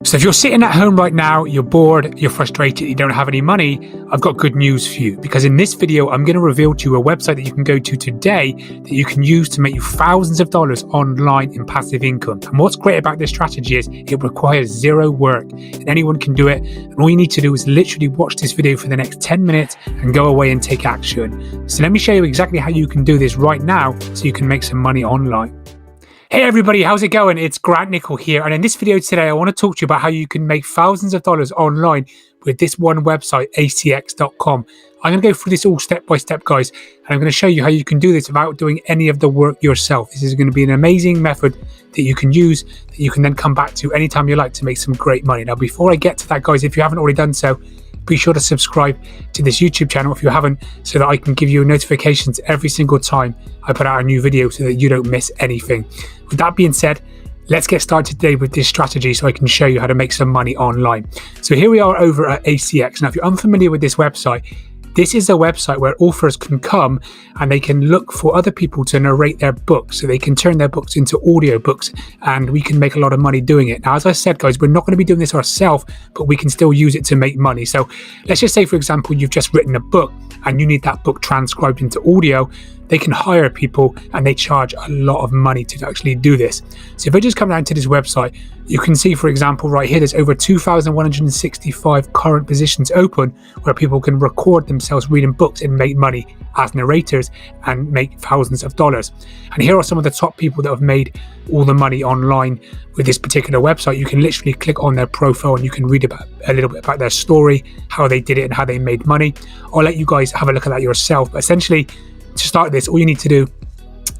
So if you're sitting at home right now, you're bored, you're frustrated, you don't have any money, I've got good news for you. Because in this video, I'm going to reveal to you a website that you can go to today that you can use to make you thousands of dollars online in passive income. And what's great about this strategy is it requires zero work and anyone can do it. And all you need to do is literally watch this video for the next 10 minutes and go away and take action. So let me show you exactly how you can do this right now so you can make some money online. Hey everybody, how's it going? It's Grant Nickel here, and in this video today I want to talk to you about how you can make thousands of dollars online with this one website, acx.com. I'm going to go through this all step by step, guys, and I'm going to show you how you can do this without doing any of the work yourself. This is going to be an amazing method that you can use, that you can then come back to anytime you like to make some great money. Now before I get to that, guys, if you haven't already done so, be sure to subscribe to this YouTube channel if you haven't, so that I can give you notifications every single time I put out a new video so that you don't miss anything. With that being said, let's get started today with this strategy so I can show you how to make some money online. So here we are over at ACX. Now, if you're unfamiliar with this website, this is a website where authors can come and they can look for other people to narrate their books. So they can turn their books into audio books and we can make a lot of money doing it. Now, as I said, guys, we're not going to be doing this ourselves, but we can still use it to make money. So let's just say, for example, you've just written a book and you need that book transcribed into audio. They can hire people and they charge a lot of money to actually do this. So if I just come down to this website, you can see, for example, right here, there's over 2,165 current positions open where people can record themselves reading books and make money as narrators and make thousands of dollars. And here are some of the top people that have made all the money online with this particular website. You can literally click on their profile and you can read about a little bit about their story, how they did it and how they made money. I'll let you guys have a look at that yourself. But essentially, to start this, all you need to do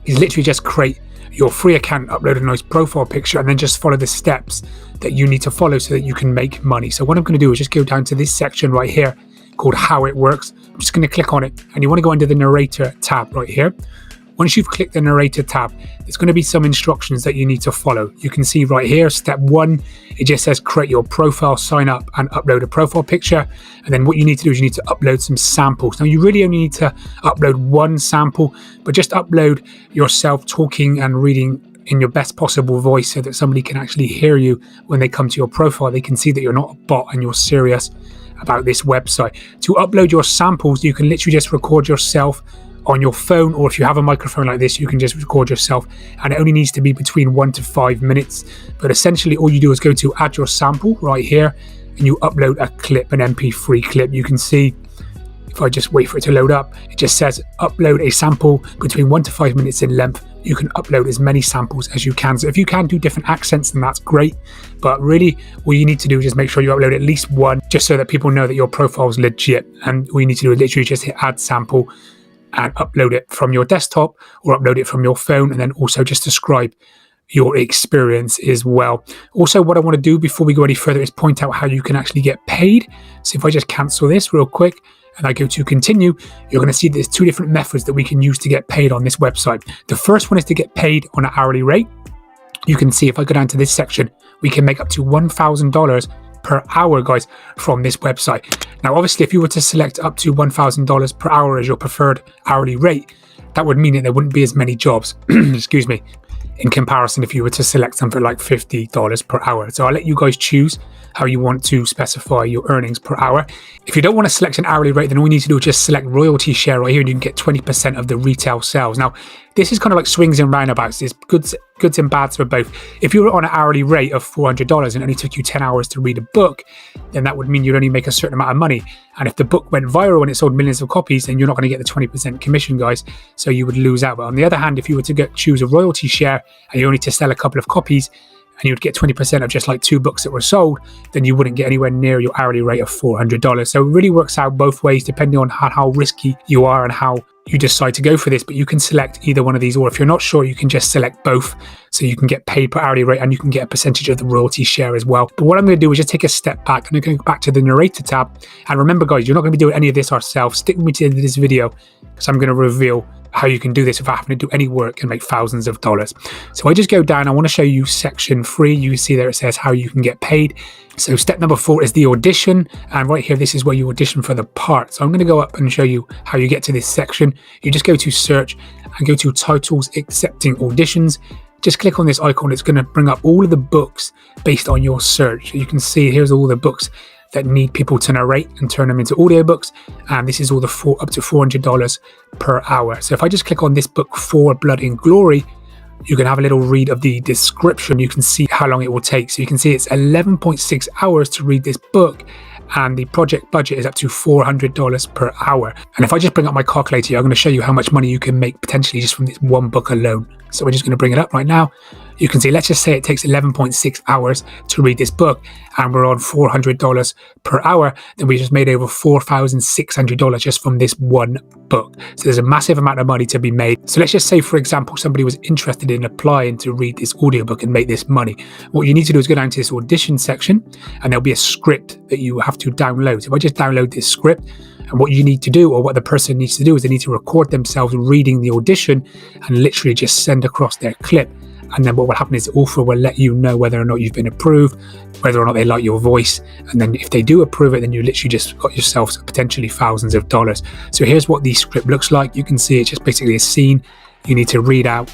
is literally just create your free account, upload a nice profile picture, and then just follow the steps that you need to follow so that you can make money. So what I'm going to do is just go down to this section right here called How It Works. I'm just going to click on it, and you want to go under the narrator tab right here. Once you've clicked the narrator tab, there's going to be some instructions that you need to follow. You can see right here, step 1, it just says create your profile, sign up and upload a profile picture. And then what you need to do is you need to upload some samples. Now you really only need to upload one sample, but just upload yourself talking and reading in your best possible voice so that somebody can actually hear you when they come to your profile. They can see that you're not a bot and you're serious about this website. To upload your samples, you can literally just record yourself on your phone, or if you have a microphone like this, you can just record yourself, and it only needs to be between 1 to 5 minutes. But essentially all you do is go to add your sample right here and you upload a clip, an MP3 clip. You can see, if I just wait for it to load up, it just says upload a sample between 1 to 5 minutes in length. You can upload as many samples as you can. So if you can do different accents, then that's great. But really, all you need to do is just make sure you upload at least one, just so that people know that your profile is legit. And all you need to do is literally just hit add sample and upload it from your desktop or upload it from your phone, and then also just describe your experience as well. Also, what I want to do before we go any further is point out how you can actually get paid. So if I just cancel this real quick and I go to continue, you're going to see there's 2 different methods that we can use to get paid on this website. The first one is to get paid on an hourly rate. You can see if I go down to this section, we can make up to $1,000 per hour, guys, from this website. Now, obviously, if you were to select up to $1,000 per hour as your preferred hourly rate, that would mean that there wouldn't be as many jobs, excuse me, in comparison if you were to select something like $50 per hour. So I'll let you guys choose how you want to specify your earnings per hour. If you don't want to select an hourly rate, then all you need to do is just select royalty share right here and you can get 20% of the retail sales. Now, this is kind of like swings and roundabouts. There's goods and bads for both. If you were on an hourly rate of $400 and it only took you 10 hours to read a book, then that would mean you'd only make a certain amount of money. And if the book went viral and it sold millions of copies, then you're not going to get the 20% commission, guys. So you would lose out. But on the other hand, if you were to choose a royalty share and you only to sell a couple of copies, and you would get 20% of just like 2 books that were sold, then you wouldn't get anywhere near your hourly rate of $400. So it really works out both ways depending on how risky you are and how you decide to go for this. But you can select either one of these, or if you're not sure, you can just select both. So you can get paid per hourly rate and you can get a percentage of the royalty share as well. But what I'm going to do is just take a step back and I'm going to go back to the narrator tab. And remember, guys, you're not going to be doing any of this ourselves. Stick with me to the end of this video because I'm going to reveal how you can do this without having to do any work and make thousands of dollars. So I just go down, I want to show you section 3. You see there it says how you can get paid. So step number 4 is the audition, and right here this is where you audition for the part. So I'm going to go up and show you how you get to this section. You just go to search and go to titles accepting auditions. just click on this icon. It's going to bring up all of the books based on your search. You can see here's all the books that need people to narrate and turn them into audiobooks, and this is all the up to $400 per hour. So if I just click on this book, For Blood and Glory, you can have a little read of the description. You can see how long it will take. So you can see it's 11.6 hours to read this book, and the project budget is up to $400 per hour. And if I just bring up my calculator here, I'm going to show you how much money you can make potentially just from this one book alone. So we're just going to bring it up right now. You can see, let's just say it takes 11.6 hours to read this book, and we're on $400 per hour. Then we just made over $4,600 just from this one book. So there's a massive amount of money to be made. So let's just say, for example, somebody was interested in applying to read this audiobook and make this money. What you need to do is go down to this audition section, and there'll be a script that you have to download. So if I just download this script, and what you need to do, or what the person needs to do, is they need to record themselves reading the audition and literally just send across their clip. And then what will happen is the author will let you know whether or not you've been approved, whether or not they like your voice. And then if they do approve it, then you literally just got yourself potentially thousands of dollars. So here's what the script looks like. You can see it's just basically a scene you need to read out,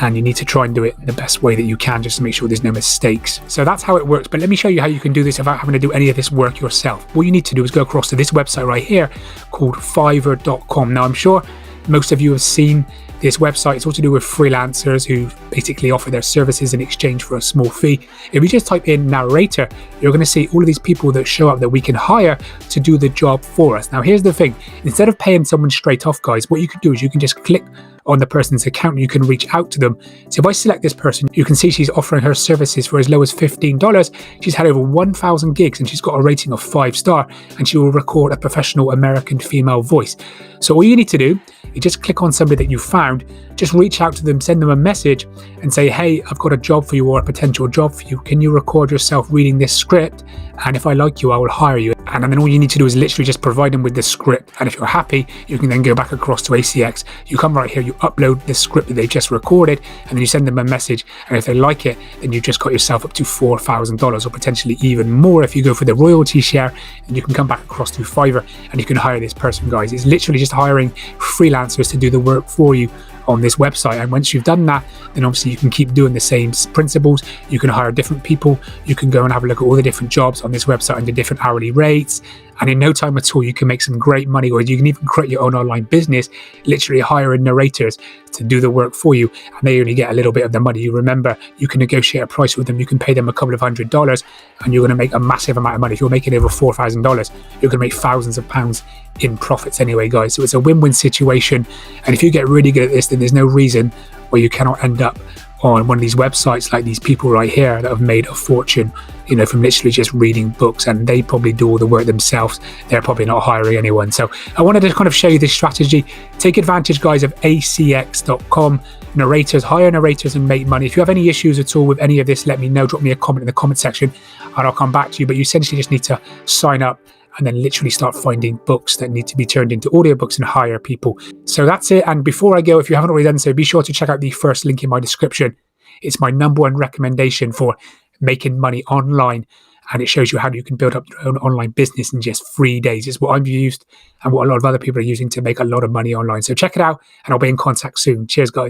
and you need to try and do it in the best way that you can, just to make sure there's no mistakes. So that's how it works. But let me show you how you can do this without having to do any of this work yourself. What you need to do is go across to this website right here called Fiverr.com. Now, I'm sure most of you have seen this website. It's all to do with freelancers who basically offer their services in exchange for a small fee. If you just type in narrator, you're going to see all of these people that show up that we can hire to do the job for us. Now, here's the thing. Instead of paying someone straight off, guys, what you can do is you can just click on the person's account and you can reach out to them. So if I select this person, you can see she's offering her services for as low as $15. She's had over 1,000 gigs and she's got a rating of 5-star, and she will record a professional American female voice. So all you need to do, you just click on somebody that you found, just reach out to them, send them a message and say, hey, I've got a job for you, or a potential job for you. Can you record yourself reading this script? And if I like you, I will hire you. And then all you need to do is literally just provide them with the script. And if you're happy, you can then go back across to ACX. You come right here, you upload the script that they've just recorded, and then you send them a message. And if they like it, then you just got yourself up to $4,000, or potentially even more if you go for the royalty share. And you can come back across to Fiverr and you can hire this person, guys. It's literally just hiring freelancers to do the work for you on this website. And once you've done that, then obviously you can keep doing the same principles. You can hire different people. You can go and have a look at all the different jobs on this website and the different hourly rates. And in no time at all, you can make some great money, or you can even create your own online business, literally hiring narrators to do the work for you. And they only get a little bit of the money. You remember, you can negotiate a price with them. You can pay them a couple of $100 and you're going to make a massive amount of money. If you're making over $4,000, you're going to make thousands of pounds in profits anyway, guys. So it's a win-win situation. And if you get really good at this, then there's no reason why you cannot end up on one of these websites like these people right here that have made a fortune, you know, from literally just reading books. And they probably do all the work themselves. They're probably not hiring anyone. So I wanted to kind of show you this strategy. Take advantage, guys, of acx.com. Narrators, hire narrators and make money. If you have any issues at all with any of this, let me know. Drop me a comment in the comment section and I'll come back to you. But you essentially just need to sign up and then literally start finding books that need to be turned into audiobooks and hire people. So that's it. And before I go, if you haven't already done so, be sure to check out the first link in my description. It's my #1 recommendation for making money online. And it shows you how you can build up your own online business in just 3 days. It's what I've used and what a lot of other people are using to make a lot of money online. So check it out and I'll be in contact soon. Cheers, guys.